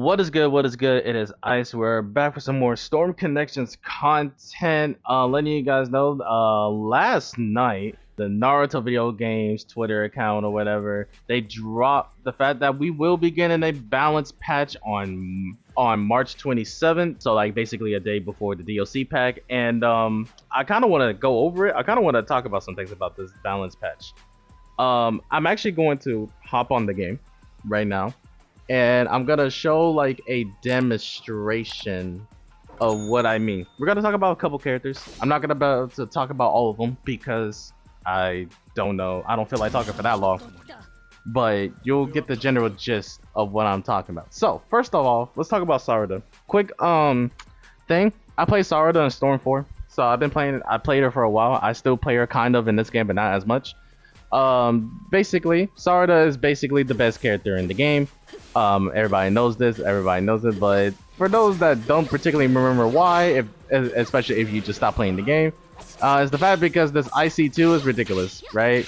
What is good? What is good? It is Ice. We're back for some more Storm Connections content. Letting you guys know, last night the Naruto video games Twitter account or whatever, they dropped the fact that we will be getting a balance patch on March 27th. So like basically a day before the DLC pack. And I kind of want to go over it. I kind of want to talk about some things about this balance patch. I'm actually going to hop on the game right now, and I'm gonna show like a demonstration of what I mean. We're gonna talk about a couple characters. I'm not gonna about to talk about all of them because I don't know. I don't feel like talking for that long. But you'll get the general gist of what I'm talking about. So first of all, let's talk about Sarada. Quick thing. I play Sarada in Storm 4. So I've been playing. I played her for a while. I still play her kind of in this game, but not as much. Basically, Sarada is basically the best character in the game. Everybody knows this, everybody knows it, but for those that don't particularly remember why, especially if you just stop playing the game, is the fact because this IC2 is ridiculous, right?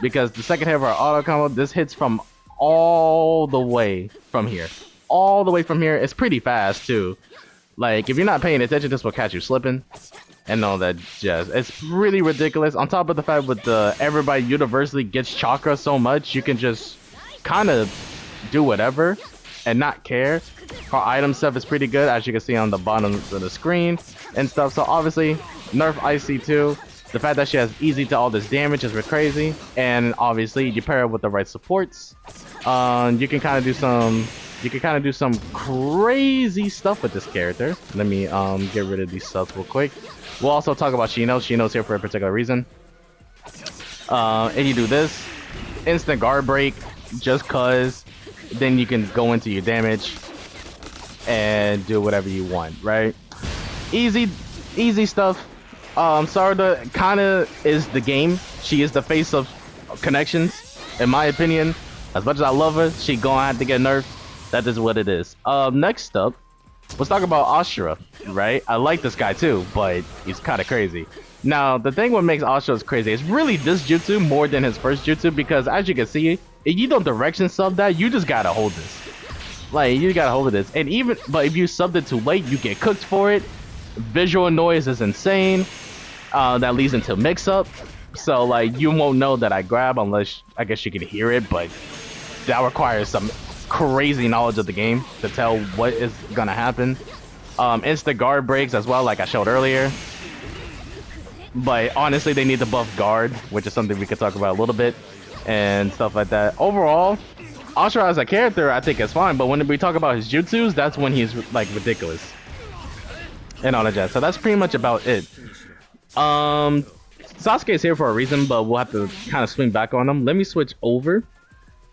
Because the second hit of our auto combo, this hits from all the way from here. All the way from here. It's pretty fast too. Like, if you're not paying attention, this will catch you slipping. And all that jazz. It's really ridiculous. On top of the fact with everybody universally gets chakra so much, you can just kind of do whatever and not care. Her item stuff is pretty good, as you can see on the bottom of the screen and stuff. So obviously, nerf IC2. The fact that she has easy to all this damage is crazy. And obviously, you pair it with the right supports. You can kind of do some crazy stuff with this character. Let me get rid of these subs real quick. We'll also talk about Shino. Shino's here for a particular reason. If you do this, instant guard break, just cause, then you can go into your damage and do whatever you want, right? Easy stuff. Sarada kinda is the game. She is the face of connections, in my opinion. As much as I love her, she gonna have to get nerfed. That is what it is. Next up, let's talk about Ashura, right? I like this guy too, but he's kind of crazy. Now, the thing what makes Ashura crazy is really this jutsu more than his first jutsu, because as you can see, if you don't direction sub that, you just gotta hold this. Like, you gotta hold this. And but if you subbed it too late, you get cooked for it. Visual noise is insane. That leads into mix-up. So, like, you won't know that I grab unless, I guess you can hear it, but that requires some crazy knowledge of the game to tell what is gonna happen. Instant guard breaks as well, like I showed earlier, but honestly they need to buff guard, which is something we could talk about a little bit and stuff like that. Overall, Ashura as a character I think is fine, but when we talk about his jutsus, that's when he's like ridiculous and all that jazz. So that's pretty much about it. Sasuke is here for a reason, but we'll have to kind of swing back on him. Let me switch over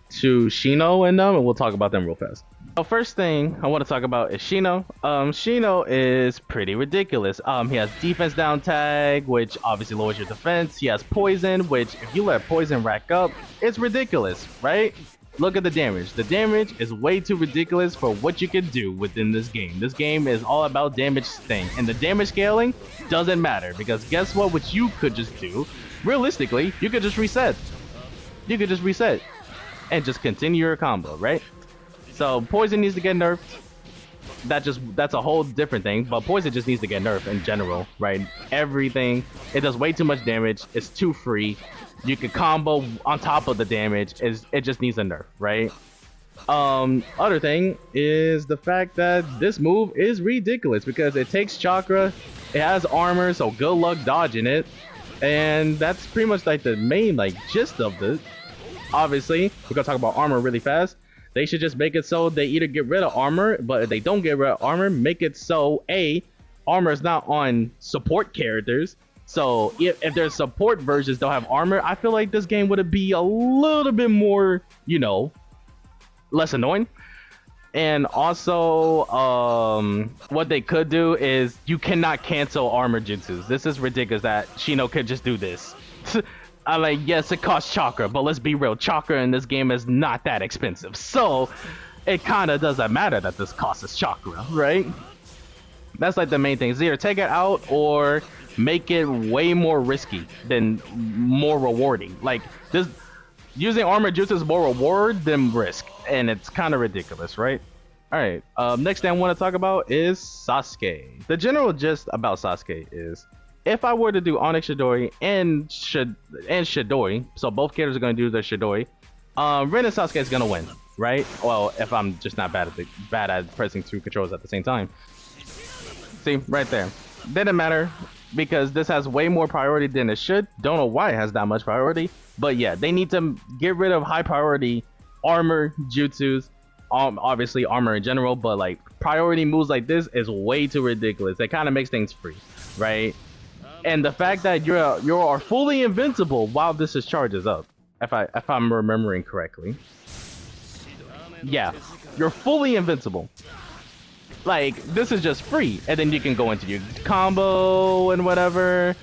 to Shino and them, and we'll talk about them real fast. So first thing I want to talk about is Shino. Shino is pretty ridiculous. He has defense down tag, which obviously lowers your defense. He has poison, which if you let poison rack up, it's ridiculous, right? Look at the damage. The damage is way too ridiculous for what you can do within this game. This game is all about damage thing, and the damage scaling doesn't matter, because guess what you could just do? Realistically, you could just reset. You could just reset and just continue your combo, right? So poison needs to get nerfed. That's a whole different thing, but poison just needs to get nerfed in general, right? Everything, it does way too much damage. It's too free. You can combo on top of the damage. It just needs a nerf, right? Other thing is the fact that this move is ridiculous because it takes chakra, it has armor, so good luck dodging it, and that's pretty much like the main like gist of this. Obviously, we're gonna talk about armor really fast. They should just make it so they either get rid of armor, but if they don't get rid of armor, make it so armor is not on support characters. So if there's support versions don't have armor, I feel like this game would be a little bit more, you know, less annoying. And also, what they could do is you cannot cancel armor jutsus. This is ridiculous that Shino could just do this. I'm like, yes, it costs chakra, but let's be real, chakra in this game is not that expensive. So it kind of doesn't matter that this costs us chakra, right? That's like the main thing. It's either take it out or make it way more risky than more rewarding. Like this, using armor jutsu is more reward than risk, and it's kind of ridiculous, right? Alright, next thing I want to talk about is Sasuke. The general gist about Sasuke is, if I were to do Onyx Shidori and Shidori, so both characters are going to do their Shidori, Ren and Sasuke is going to win, right? Well, if I'm just not bad at pressing two controls at the same time. See, right there. Didn't matter, because this has way more priority than it should. Don't know why it has that much priority, but yeah, they need to get rid of high priority armor jutsus, obviously armor in general, but like priority moves like this is way too ridiculous. It kind of makes things free, right? And the fact that you are fully invincible while this is charges up, if I'm remembering correctly, yeah, you're fully invincible. Like, this is just free, and then you can go into your combo and whatever,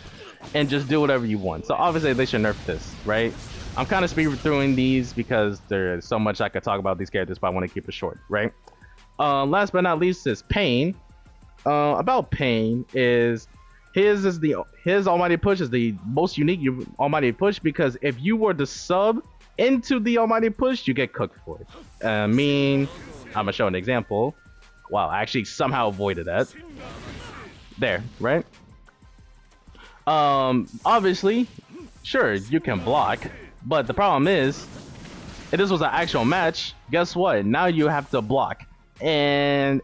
and just do whatever you want. So obviously they should nerf this, right? I'm kind of speed through these because there's so much I could talk about these characters, but I want to keep it short, right? Last but not least is Pain. About Pain is his Almighty Push is the most unique Almighty Push, because if you were to sub into the Almighty Push, you get cooked for it. I'm gonna show an example. Wow, I actually somehow avoided that. There, right? Obviously, sure, you can block, but the problem is, if this was an actual match, guess what? Now you have to block. And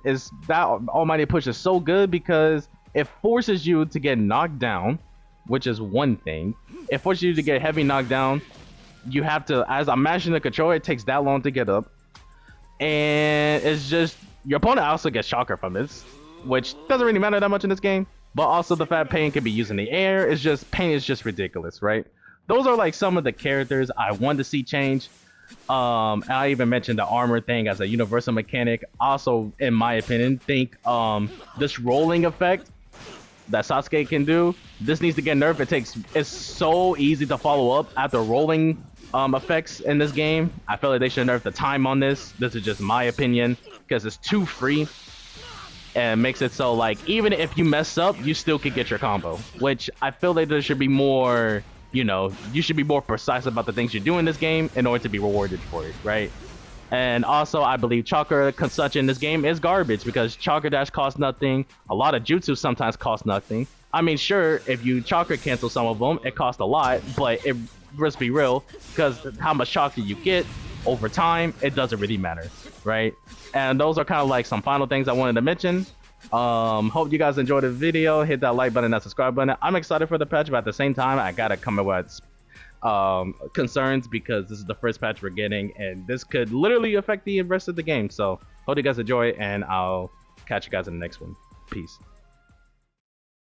that Almighty Push is so good because it forces you to get knocked down, which is one thing. It forces you to get heavy knocked down. You have to, as I'm mashing the controller, it takes that long to get up. And it's just, your opponent also gets chakra from this, which doesn't really matter that much in this game. But also the fact Pain can be used in the air is just, Pain is just ridiculous, right? Those are like some of the characters I want to see change. I even mentioned the armor thing as a universal mechanic. Also, in my opinion, think this rolling effect that Sasuke can do, this needs to get nerfed. It's so easy to follow up after rolling effects in this game. I feel like they should nerf the time on this. This is just my opinion, because it's too free and makes it so like even if you mess up, you still could get your combo, which I feel like there should be more, you know, you should be more precise about the things you do in this game in order to be rewarded for it, right? And also, I believe chakra consumption in this game is garbage, because chakra dash costs nothing. A lot of jutsu sometimes cost nothing. I mean, sure, if you chakra cancel some of them, it costs a lot, but let's be real, because how much chakra you get over time, it doesn't really matter, right? And those are kind of like some final things I wanted to mention. Hope you guys enjoyed the video. Hit that like button, that subscribe button. I'm excited for the patch, but at the same time, I gotta come with concerns, because this is the first patch we're getting, and this could literally affect the rest of the game. So hope you guys enjoy, and I'll catch you guys in the next one. Peace.